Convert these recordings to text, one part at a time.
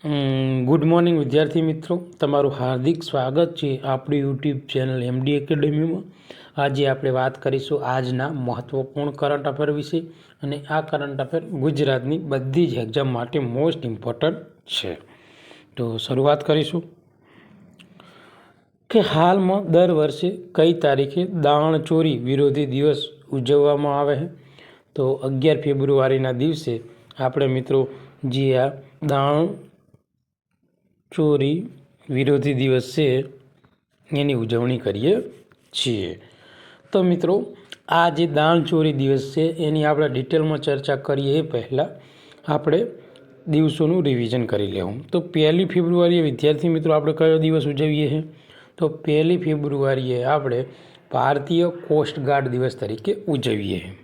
Good morning વિદ્યાર્થી મિત્રો, તમારું હાર્દિક સ્વાગત છે આપણી યુટ્યુબ ચેનલ એમડી એકેડમીમાં। આજે આપણે વાત કરીશું આજના મહત્ત્વપૂર્ણ કરંટ અફેર વિશે, અને આ કરંટ અફેર ગુજરાતની બધી જ એક્ઝામ માટે મોસ્ટ ઇમ્પોર્ટન્ટ છે। તો શરૂઆત કરીશું કે હાલમાં દર વર્ષે કઈ તારીખે દાણચોરી વિરોધી દિવસ ઉજવવામાં આવે છે? તો 11 ફેબ્રુઆરીના દિવસે આપણે મિત્રો જે આ દાણ ચોરી વિરોધી દિવસ છે એની ઉજવણી કરીએ છીએ। તો મિત્રો આ જે દાણચોરી દિવસ છે એની આપણે ડિટેલમાં ચર્ચા કરીએ એ પહેલાં આપણે દિવસોનું રિવિઝન કરી લેવું। તો 1 ફેબ્રુઆરીએ વિદ્યાર્થી મિત્રો આપણે કયો દિવસ ઉજવીએ છીએ? તો 1 ફેબ્રુઆરીએ આપણે ભારતીય કોસ્ટગાર્ડ દિવસ તરીકે ઉજવીએ છીએ।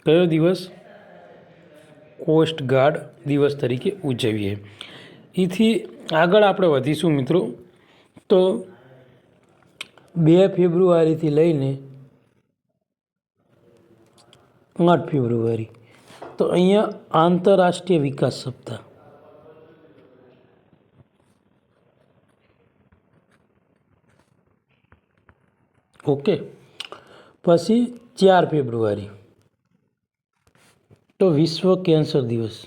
કયો દિવસ? કોસ્ટગાર્ડ દિવસ તરીકે ઉજવીએ। એથી આગળ આપણે વધીશું મિત્રો, તો 2 ફેબ્રુઆરીથી લઈને 8 ફેબ્રુઆરી, તો અહીંયા આંતરરાષ્ટ્રીય વિકાસ સપ્તાહ। ઓકે, પછી 4 ફેબ્રુઆરી તો વિશ્વ કેન્સર દિવસ।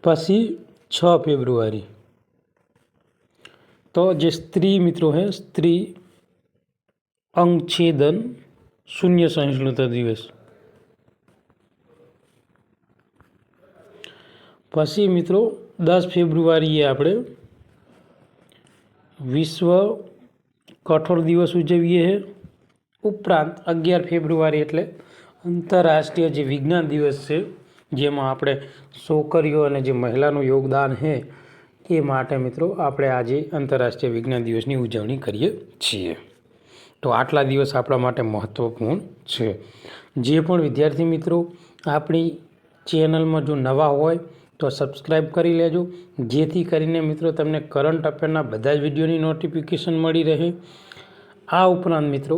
પછી 6 ફેબ્રુઆરી તો જે સ્ત્રી મિત્રો है સ્ત્રી અંગછેદન શૂન્ય સહિષ્ણુતા દિવસ। પછી મિત્રો 10 ફેબ્રુઆરીએ આપણે વિશ્વ કઠોળ દિવસ ઉજવીએ છીએ। ઉપરાંત 11 ફેબ્રુઆરી એટલે આંતરરાષ્ટ્રીય જે વિજ્ઞાન દિવસ છે, જેમાં આપણે છોકરીઓ અને જે મહિલાનું યોગદાન છે એ માટે મિત્રો આપણે આજે આંતરરાષ્ટ્રીય વિજ્ઞાન દિવસની ઉજવણી કરીએ છીએ। તો આટલા દિવસ આપણા માટે મહત્ત્વપૂર્ણ છે। જે પણ વિદ્યાર્થી મિત્રો આપણી ચેનલમાં જો નવા હોય તો સબસ્ક્રાઈબ કરી લેજો, જેથી કરીને મિત્રો તમને કરંટ અફેરના બધા જ વિડીયોની નોટિફિકેશન મળી રહે। આ ઉપરાંત મિત્રો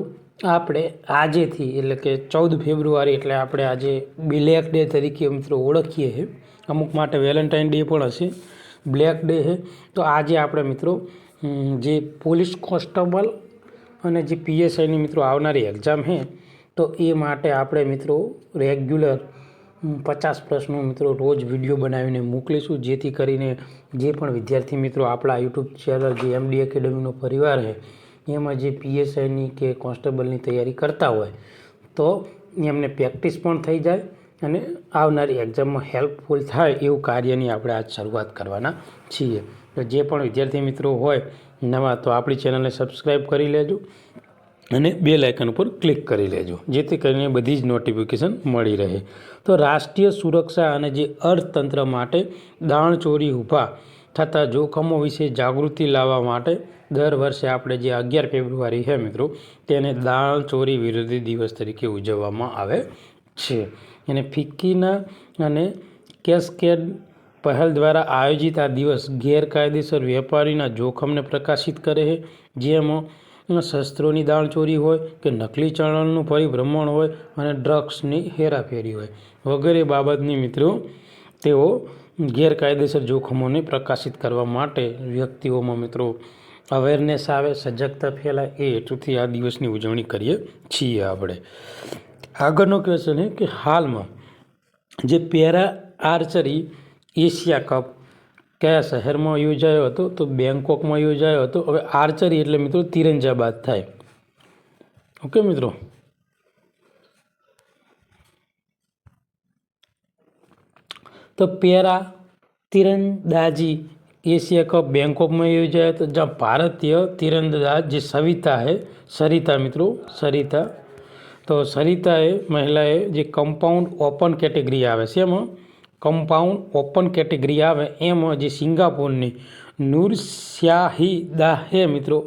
આપણે આજેથી એટલે કે 14 ફેબ્રુઆરી એટલે આપણે આજે બ્લેક ડે તરીકે મિત્રો ઓળખીએ છીએ। અમુક માટે વેલેન્ટાઇન ડે પણ હશે, બ્લેક ડે છે। તો આજે આપણે મિત્રો જે પોલીસ કોન્સ્ટેબલ અને જે પીએસઆઈની મિત્રો આવનારી એક્ઝામ છે, તો એ માટે આપણે મિત્રો રેગ્યુલર 50 પ્રશ્નો મિત્રો રોજ વિડીયો બનાવીને મોકલીશું, જેથી કરીને જે પણ વિદ્યાર્થી મિત્રો આપણા યુટ્યુબ ચેનલ જે એમડી એકેડમીનો પરિવાર છે એમાં જે પીએસઆઈની કે કોન્સ્ટેબલની તૈયારી કરતા હોય તો એમને પ્રેક્ટિસ પણ થઈ જાય અને આવનારી એક્ઝામમાં હેલ્પફુલ થાય એવું કાર્યની આપણે આજ શરૂઆત કરવાના છીએ। તો જે પણ વિદ્યાર્થી મિત્રો હોય નવા, તો આપણી ચેનલને સબસ્ક્રાઈબ કરી લેજો અને બેલ આઇકન ઉપર ક્લિક કરી લેજો, જેથી કરીને બધી જ નોટિફિકેશન મળી રહે। તો રાષ્ટ્રીય સુરક્ષા અને જે અર્થતંત્ર માટે દાણચોરી ઊભા થતા જોખમો વિશે જાગૃતિ લાવવા માટે દર વર્ષે આપણે જે 11 ફેબ્રુઆરી છે મિત્રો તેને દાણચોરી વિરોધી દિવસ તરીકે ઉજવવામાં આવે છે। અને ફિક્કીના અને કેસ્કેડ પહેલ દ્વારા આયોજિત આ દિવસ ગેરકાયદેસર વેપારીના જોખમને પ્રકાશિત કરે છે, જેમાં શસ્ત્રોની દાણચોરી હોય કે નકલી ચલણનું પરિભ્રમણ હોય અને ડ્રગ્સની હેરાફેરી હોય વગેરે બાબતની મિત્રો તેઓ ગેરકાયદેસર જોખમોને પ્રકાશિત કરવા માટે વ્યક્તિઓમાં મિત્રો અવેરનેસ આવે, સજગતા ફેલાય, એ હેતુથી આ દિવસની ઉજવણી કરીએ છીએ આપણે। આગળનો ક્વેશ્ચન છે કે હાલમાં જે પેરા આર્ચરી એશિયા કપ કયા શહેરમાં યોજાયો હતો? તો બેંકોકમાં યોજાયો હતો। હવે આર્ચરી એટલે મિત્રો તીરંજાબાજ થાય। ઓકે મિત્રો, તો પેરા તીરંદાજી एशिया कप बैंकॉक में योजाया तो जहाँ भारतीय तीरंदाज जो सरिता मित्रों सरिता, तो सरिताए महिलाए जो कंपाउंड ओपन कैटेगरी आवे छे, एमां कंपाउंड ओपन कैटेगरी आवे एमां जे सिंगापुरनी नूरशाहिदाहे मित्रों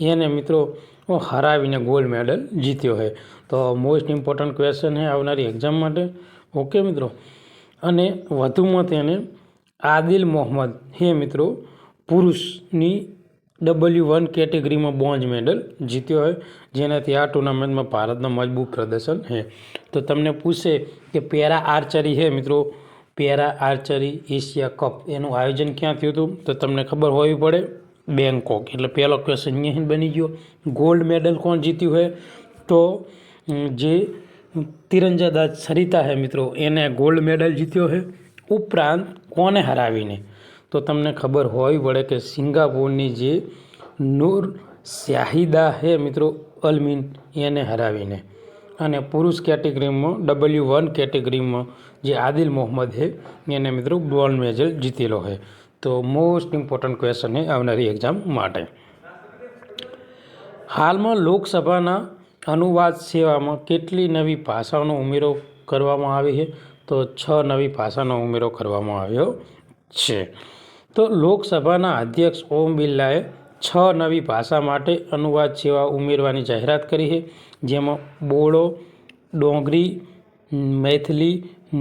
एने मित्रों हरावीने गोल्ड मेडल जीत्यो है। तो मोस्ट इम्पोर्टंट क्वेश्चन है आवनारी एक्जाम माटे। ओके मित्रों, अने वधुमां तेने आदिल मोहम्मद हे मित्रों पुरुषनी W1 કેટેગરીમાં બ્રોન્ઝ મેડલ જીત્યો છે, જેનાથી આ ટુર્નામેન્ટમાં ભારતનું મજબૂત પ્રદર્શન છે. તો તમને પૂછે કે પેરા આર્ચરી છે મિત્રો, પેરા આર્ચરી એશિયા કપ એનું આયોજન ક્યાં થયું હતું, તો તમને ખબર હોવી પડે બેંકોક. એટલે પહેલો ક્વેશ્ચન અહીંયા બની ગયો. ગોલ્ડ મેડલ કોણ જીત્યું છે, તો જે તીરંદાજ સરિતા છે મિત્રો, એને ગોલ્ડ મેડલ જીત્યો છે. ઉપરાંત કોને હરાવીને, તો તમને ખબર હોવી પડે કે સિંગાપુરની જે નૂર શાહિદા છે મિત્રો અલમીન, એને હરાવીને. અને પુરુષ કેટેગરીમાં W1 કેટેગરીમાં જે આદિલ મોહમ્મદ છે એને મિત્રો બ્રોન્ઝ મેડલ જીતેલો છે. તો મોસ્ટ ઇમ્પોર્ટન્ટ ક્વેશ્ચન છે આવનારી એક્ઝામ માટે. હાલમાં લોકસભાના અનુવાદ સેવામાં કેટલી નવી ભાષાઓનો ઉમેરો કરવામાં આવી છે, તો 6 નવી ભાષાનો ઉમેરો કરવામાં આવ્યો છે. તો લોકસભાના અધ્યક્ષ ઓમ બિરલાએ 6 નવી ભાષા માટે અનુવાદ સેવા ઉમેરવાની જાહેરાત કરી છે, જેમાં બોડો, ડોંગરી, મૈથિલી,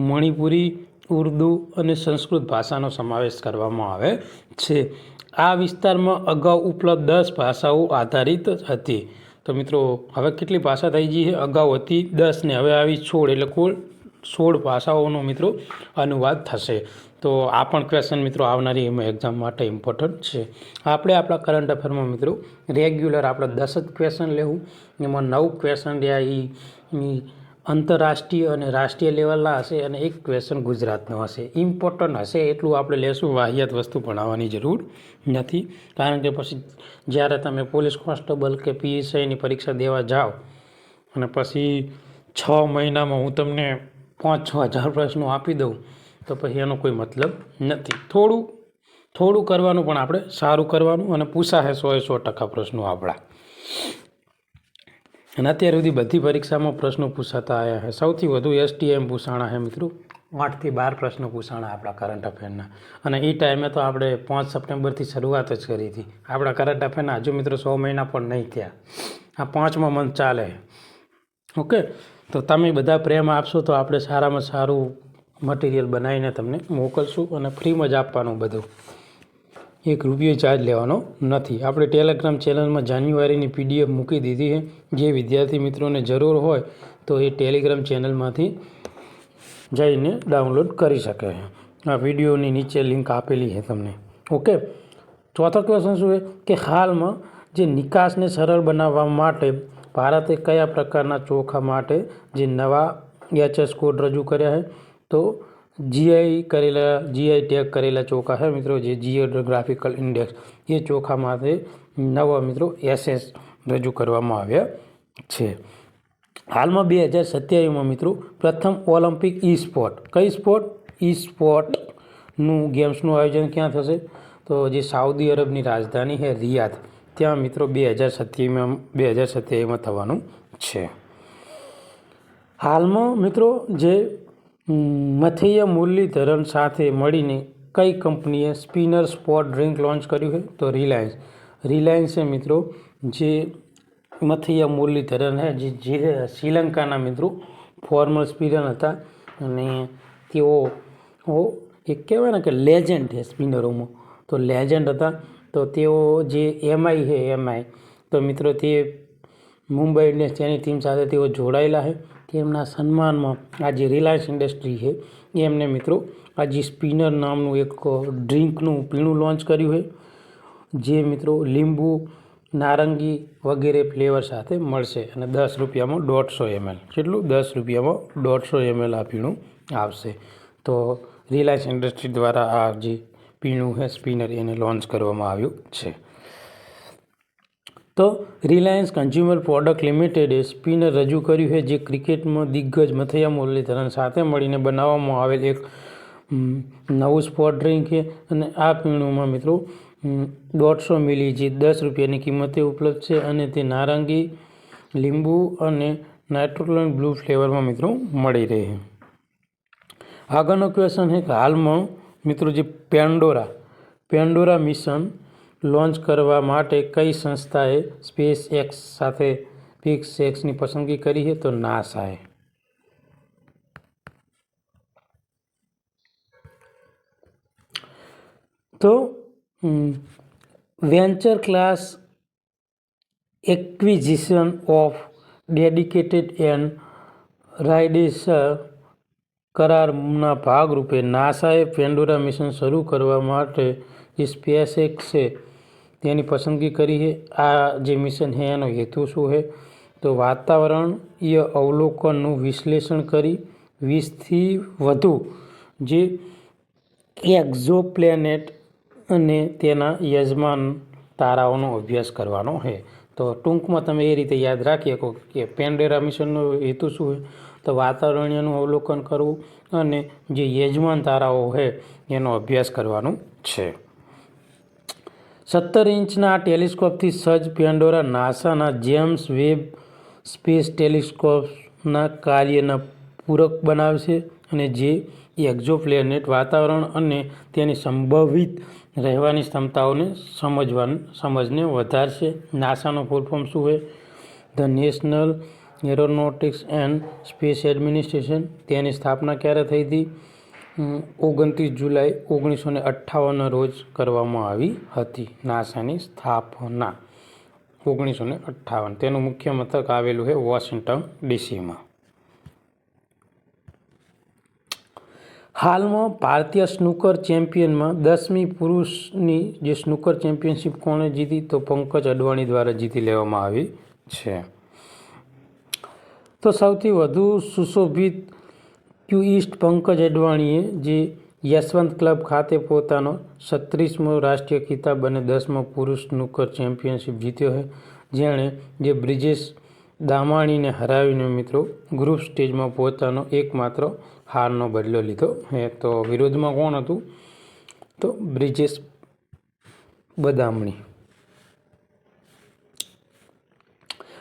મણિપુરી, ઉર્દૂ અને સંસ્કૃત ભાષાનો સમાવેશ કરવામાં આવે છે. આ વિસ્તારમાં અગાઉ ઉપલબ્ધ 10 ભાષાઓ આધારિત હતી. તો મિત્રો હવે કેટલી ભાષા થઈ ગઈ છે, અગાઉ હતી 10 ને હવે આવી 16, એટલે કુલ 16 ભાષાઓનો મિત્રો અનુવાદ થશે. તો આ પણ ક્વેશ્ચન મિત્રો આવનારી એક્ઝામ માટે ઇમ્પોર્ટન્ટ છે. આપણે આપણા કરંટ અફેરમાં મિત્રો રેગ્યુલર આપણે 10 જ ક્વેશ્ચન લેવું, એમાં 9 ક્વેશ્ચન રહ્યા એ આંતરરાષ્ટ્રીય અને રાષ્ટ્રીય લેવલના હશે, અને એક ક્વેશ્ચન ગુજરાતનો હશે. ઇમ્પોર્ટન્ટ હશે એટલું આપણે લેશું, વાહિયાત વસ્તુ ભણાવવાની જરૂર નથી. કારણ કે પછી જ્યારે તમે પોલીસ કોન્સ્ટેબલ કે PSIની પરીક્ષા દેવા જાઓ અને પછી 6 મહિનામાં હું તમને 5-6 હજાર પ્રશ્નો આપી દઉં, તો પછી એનો કોઈ મતલબ નથી. થોડું કરવાનું, પણ આપણે સારું કરવાનું, અને પૂછાશે 100% પ્રશ્નો આપણા. અને અત્યાર સુધી બધી પરીક્ષામાં પ્રશ્નો પૂછાતા આવ્યા છે. સૌથી વધુ STM પૂછાણા છે મિત્રો, 8 થી 12 પ્રશ્નો પૂછાણા આપણા કરંટ અફેરના. અને એ ટાઈમે તો આપણે 5 સપ્ટેમ્બરથી શરૂઆત જ કરી હતી. આપણા કરંટ અફેરના હજુ મિત્રો 100 મહિના પણ નહીં થયા, આ 5મા મંથ ચાલે. ઓકે, તો તમે બધા પ્રેમ આપશો તો આપણે સારામાં સારું મટીરિયલ બનાવીને તમને મોકલશું, અને ફ્રીમાં જ આપવાનું બધું, 1 રૂપિયો ચાર્જ લેવાનો નથી. આપણે ટેલિગ્રામ ચેનલમાં જાન્યુઆરીની PDF મૂકી દીધી છે. જે વિદ્યાર્થી મિત્રોને જરૂર હોય તો એ ટેલિગ્રામ ચેનલમાંથી જઈને ડાઉનલોડ કરી શકે છે. આ વિડીયોની નીચે લિંક આપેલી છે તમને. ઓકે, ચોથો ક્વેશ્ચન શું છે કે હાલમાં જે નિકાસને સરળ બનાવવા માટે ભારતે કયા પ્રકારના ચોખા માટે જે નવા HS કોડ રજૂ કર્યા છે, તો GI ટેગ કરેલા ચોખા છે મિત્રો, જે જીઓગ્રાફિકલ ઇન્ડેક્સ, એ ચોખા માટે નવા મિત્રો SS રજૂ કરવામાં આવ્યા છે. હાલમાં 2027માં મિત્રો પ્રથમ ઓલિમ્પિક કઈ સ્પોર્ટનું ગેમ્સનું આયોજન ક્યાં થશે, તો જે સાઉદી અરબની રાજધાની છે રિયાદ, ત્યાં મિત્રો 2027માં થવાનું છે. હાલમાં મિત્રો જે મથૈયા મુરલીધરન સાથે મળીને કઈ કંપનીએ સ્પિનર સ્પોર્ટ ડ્રિંક લોન્ચ કર્યું છે, તો રિલાયન્સે મિત્રો જે મથૈયા મુરલીધરન છે, જે શ્રીલંકાના મિત્રો ફોર્મર સ્પિનર હતા, અને તેઓ એક કહેવાય ને કે લેજેન્ડ છે સ્પિનરોમાં, તો લેજેન્ડ હતા. તો તેઓ જે MI તો મિત્રો તે મુંબઈ ઇન્ડિયન્સ તેની ટીમ સાથે તેઓ જોડાયેલા છે. તેમના સન્માનમાં આ જે રિલાયન્સ ઇન્ડસ્ટ્રી છે એમને મિત્રો આ જે સ્પિનર નામનું એક ડ્રિંકનું પીણું લોન્ચ કર્યું છે, જે મિત્રો લીંબુ, નારંગી વગેરે ફ્લેવર સાથે મળશે, અને 10 રૂપિયામાં 150 ml. કેટલું? 10 રૂપિયામાં 150 ml આ પીણું આવશે. તો રિલાયન્સ ઇન્ડસ્ટ્રી દ્વારા આ જે પીણું છે સ્પિનર એને લોન્ચ કરવામાં આવ્યું છે. તો રિલાયન્સ કન્ઝ્યુમર પ્રોડક્ટ લિમિટેડે સ્પિનર રજૂ કર્યું છે, જે ક્રિકેટમાં દિગ્ગજ મથૈયા મુરલીધરન સાથે મળીને બનાવવામાં આવેલ એક નવું સ્પોર્ટ ડ્રિંક છે. અને આ પીણુંમાં મિત્રો 150 ml જે 10 રૂપિયાની કિંમતે ઉપલબ્ધ છે, અને તે નારંગી, લીંબુ અને નાઇટ્રોજન બ્લુ ફ્લેવરમાં મિત્રો મળી રહે છે. આગળનો ક્વેશ્ચન છે કે હાલમાં મિત્રો જે પેન્ડોરા મિશન લોન્ચ કરવા માટે કઈ સંસ્થાએ સ્પેસએક્સની પસંદગી કરી છે, તો નાસાએ. તો venture class acquisition of dedicated and rideshare કરારના ભાગરૂપે નાસાએ પેન્ડોરા મિશન શરૂ કરવા માટે જે સ્પેસએક્સ છે તેની પસંદગી કરી છે. આ જે મિશન છે એનો હેતુ શું છે? તો વાતાવરણીય અવલોકનનું વિશ્લેષણ કરી 20થી વધુ જે એક્ઝોપ્લેનેટ અને તેના યજમાન તારાઓનો અભ્યાસ કરવાનો છે. તો ટૂંકમાં તમે એ રીતે યાદ રાખી શકો કે પેન્ડોરા મિશનનો હેતુ શું છે? તો વાતાવરણીયનું અવલોકન કરવું અને જે યજમાન તારાઓ છે એનો અભ્યાસ કરવાનું છે. 17 ઇંચના આ ટેલિસ્કોપથી સજ્જ પેન્ડોરા નાસાના જેમ્સ વેબ સ્પેસ ટેલિસ્કોપના કાર્યના પૂરક બનાવશે અને જે એક્ઝોપ્લેનેટ વાતાવરણ અને તેની સંભવિત રહેવાની ક્ષમતાઓને સમજને વધારશે. નાસાનો ફૂલ ફોર્મ શું છે? The national aeronautics and space administration. તેની સ્થાપના ક્યારે થઈ હતી? 29 જુલાઈ 1958 રોજ કરવામાં આવી હતી. નાસાની સ્થાપના 1958. તેનું મુખ્ય મથક આવેલું છે વોશિંગ્ટન ડીસીમાં. હાલમાં ભારતીય સ્નૂકર ચેમ્પિયનમાં 10મી પુરુષની જે સ્નૂકર ચેમ્પિયનશિપ કોણે જીતી? તો પંકજ અડવાણી દ્વારા જીતી લેવામાં આવી છે. તો સૌથી વધુ સુશોભિત ક્યુઇસ્ટ પંકજ અડવાણીએ જે યશવંત ક્લબ ખાતે પોતાનો 36મો રાષ્ટ્રીય ખિતાબ અને 10મો પુરુષ સ્નૂકર ચેમ્પિયનશિપ જીત્યો છે. જેણે જે બ્રિજેશ દામાણીને હરાવીને મિત્રો ગ્રુપ સ્ટેજમાં પોતાનો એકમાત્ર હારનો બદલો લીધો છે. તો વિરોધમાં કોણ હતું? તો બ્રિજેશ બદામણી.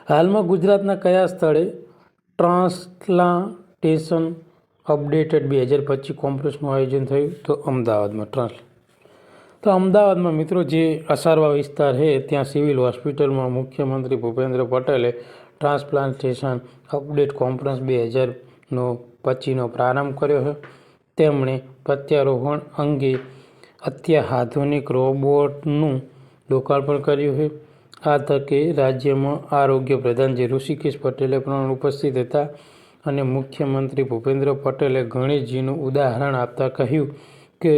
હાલમાં ગુજરાતના કયા સ્થળે ટ્રાન્સપ્લાન્ટેશન અપડેટેડ 2025 કોન્ફરન્સનું આયોજન થયું? તો અમદાવાદમાં. તો અમદાવાદમાં મિત્રો જે અસારવા વિસ્તાર છે ત્યાં સિવિલ હોસ્પિટલમાં મુખ્યમંત્રી ભૂપેન્દ્ર પટેલે ટ્રાન્સપ્લાન્ટેશન અપડેટ કોન્ફરન્સ 2025નો પ્રારંભ કર્યો છે. તેમણે પ્રત્યારોપણ અંગે અત્યાધુનિક રોબોટનું લોકાર્પણ કર્યું છે. આ તકે રાજ્યમાં આરોગ્ય પ્રધાન જે ઋષિકેશ પટેલે પણ ઉપસ્થિત હતા અને મુખ્યમંત્રી ભૂપેન્દ્ર પટેલે ગણેશજીનું ઉદાહરણ આપતા કહ્યું કે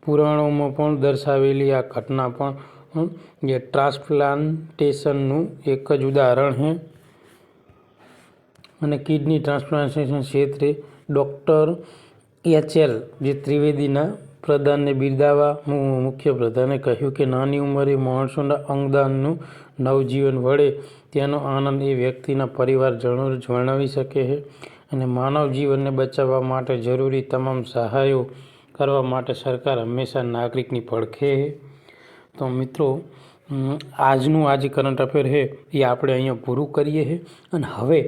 પુરાણોમાં પણ દર્શાવેલી આ ઘટના પણ જે ટ્રાન્સપ્લાન્ટેશનનું એક જ ઉદાહરણ છે. અને કિડની ટ્રાન્સપ્લાન્ટેશન ક્ષેત્રે ડૉક્ટર HL જે ત્રિવેદીના પ્રદાનને બિરદાવવા મુખ્યપ્રધાને કહ્યું કે નાની ઉંમરે માણસોના અંગદાનનું નવજીવન વળે તેનો આનંદ એ વ્યક્તિના પરિવારજનો જ વર્ણવી શકે છે અને માનવ જીવનને બચાવવા માટે જરૂરી તમામ સહાયો કરવા માટે સરકાર હંમેશા નાગરિકની પડખે છે. તો મિત્રો આજનું આ જે કરંટ અફેર છે એ આપણે અહીંયા પૂરું કરીએ છીએ અને હવે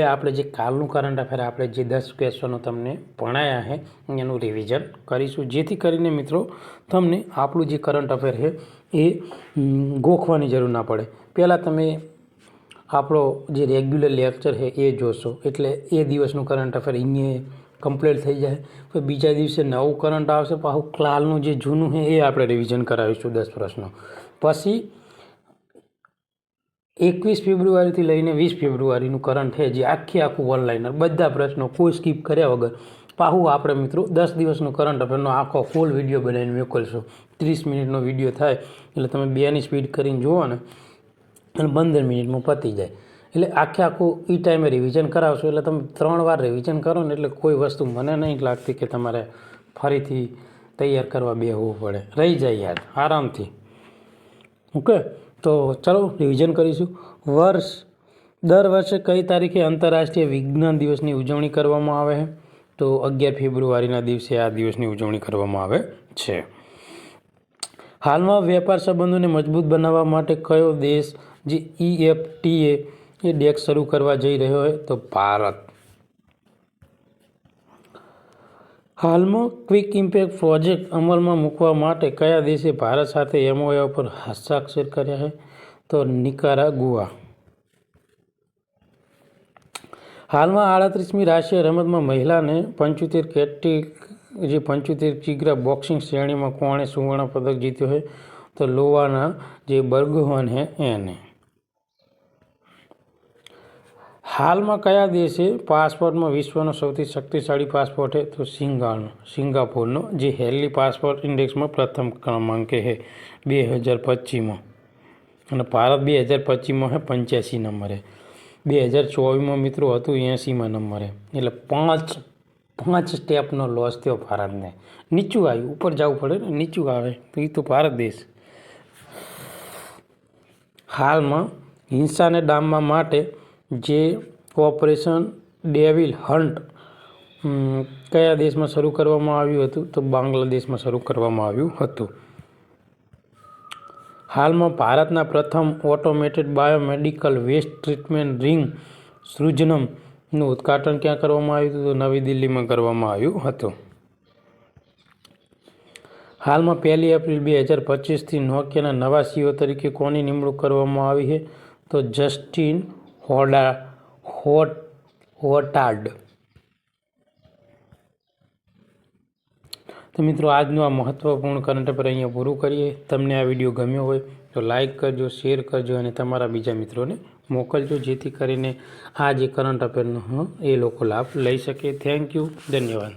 આપણે જે કાલનું કરંટ અફેર આપણે જે 10 ક્વેશ્ચનો તમને ભણાયા છે એનું રિવિઝન કરીશું, જેથી કરીને મિત્રો તમને આપણું જે કરંટ અફેર છે એ ગોખવાની જરૂર ના પડે. પહેલાં તમે આપણો જે રેગ્યુલર લેક્ચર છે એ જોશો એટલે એ દિવસનું કરંટ અફેર અહીંયા કમ્પ્લીટ થઈ જાય. તો બીજા દિવસે નવું કરંટ આવશે, પાછું કાલનું જે જૂનું છે એ આપણે રિવિઝન કરાવીશું 10 પ્રશ્નો. પછી 21 ફેબ્રુઆરીથી લઈને 20 ફેબ્રુઆરીનું કરંટ છે જે આખું ઓનલાઈનર બધા પ્રશ્નો કોઈ સ્કીપ કર્યા વગર પાછું આપણે મિત્રો 10 દિવસનું કરંટ અફેરનો આખો ફૂલ વિડીયો બનાવીને મોકલશું. 30 મિનિટનો વિડીયો થાય એટલે તમે 2ની સ્પીડ કરીને જુઓ ને અને 15 મિનિટમાં પતી જાય. એટલે આખું એ ટાઈમે રિવિઝન કરાવશો એટલે તમે 3 વાર રિવિઝન કરો ને એટલે કોઈ વસ્તુ મને નહીં લાગતી કે તમારે ફરીથી તૈયાર કરવા બેસવું પડે, રહી જાય યાદ આરામથી. ઓકે, તો ચાલો રિવિઝન કરીશું. દર વર્ષે કઈ તારીખે આંતરરાષ્ટ્રીય વિજ્ઞાન દિવસની ઉજવણી કરવામાં આવે છે? તો 11 ફેબ્રુઆરીના દિવસે આ દિવસની ઉજવણી કરવામાં આવે છે. હાલમાં વેપાર સંબંધોને મજબૂત બનાવવા માટે કયો દેશ જે EFTA એ ડેસ્ક શરૂ કરવા જઈ રહ્યો છે? તો ભારત. હાલમાં ક્વિક ઇમ્પેક્ટ પ્રોજેક્ટ અમલમાં મૂકવા માટે કયા દેશે ભારત સાથે MOU પર હસ્તાક્ષર કર્યા છે? તો નિકારાગુઆ. હાલમાં 38મી રાષ્ટ્રીય રમતમાં મહિલાને 75 કિગ્રા બોક્સિંગ શ્રેણીમાં કોણે સુવર્ણ પદક જીત્યો છે? તો લોવાના જે બર્ગવાન હે એને। હાલમાં કયા દેશે પાસપોર્ટમાં વિશ્વનો સૌથી શક્તિશાળી પાસપોર્ટ છે? તો સિંગાપોરનો, જે હેલી પાસપોર્ટ ઇન્ડેક્સમાં પ્રથમ ક્રમાંકે છે 2025માં, અને ભારત 2025માં છે 85 નંબરે। 2024માં મિત્રો હતું 80માં નંબરે। એટલે પાંચ સ્ટેપનો લોસ થયો ભારતને। નીચું આવ્યું, ઉપર જવું પડે ને, નીચું આવે તો એ તો ભારત દેશ। હાલમાં હિંસાને ડામવા માટે જે ઓપરેશન ડેવિલ હન્ટ કયા દેશમાં શરૂ કરવામાં આવ્યું હતું? તો બાંગ્લાદેશમાં શરૂ કરવામાં આવ્યું હતું। હાલમાં ભારતના પ્રથમ automated biomedical waste treatment rig સૃજનમનું ઉદ્ઘાટન ક્યાં કરવામાં આવ્યું હતું? તો નવી દિલ્હીમાં કરવામાં આવ્યું હતું। હાલમાં 1 એપ્રિલ 2025થી નોકિયાના નવા CEO તરીકે કોની નિમણૂક કરવામાં આવી છે? તો જસ્ટિન હોટાર્ડ। તો મિત્રો આજનું આ મહત્વપૂર્ણ કરંટ અફેર અહીંયા પૂરું કરીએ। તમને આ વિડીયો ગમ્યો હોય તો લાઇક કરજો, શેર કરજો અને તમારા બીજા મિત્રોને મોકલજો, જેથી કરીને આ જે કરંટ અફેરનો એ લોકો લાભ લઈ શકે। થેન્ક યુ, ધન્યવાદ।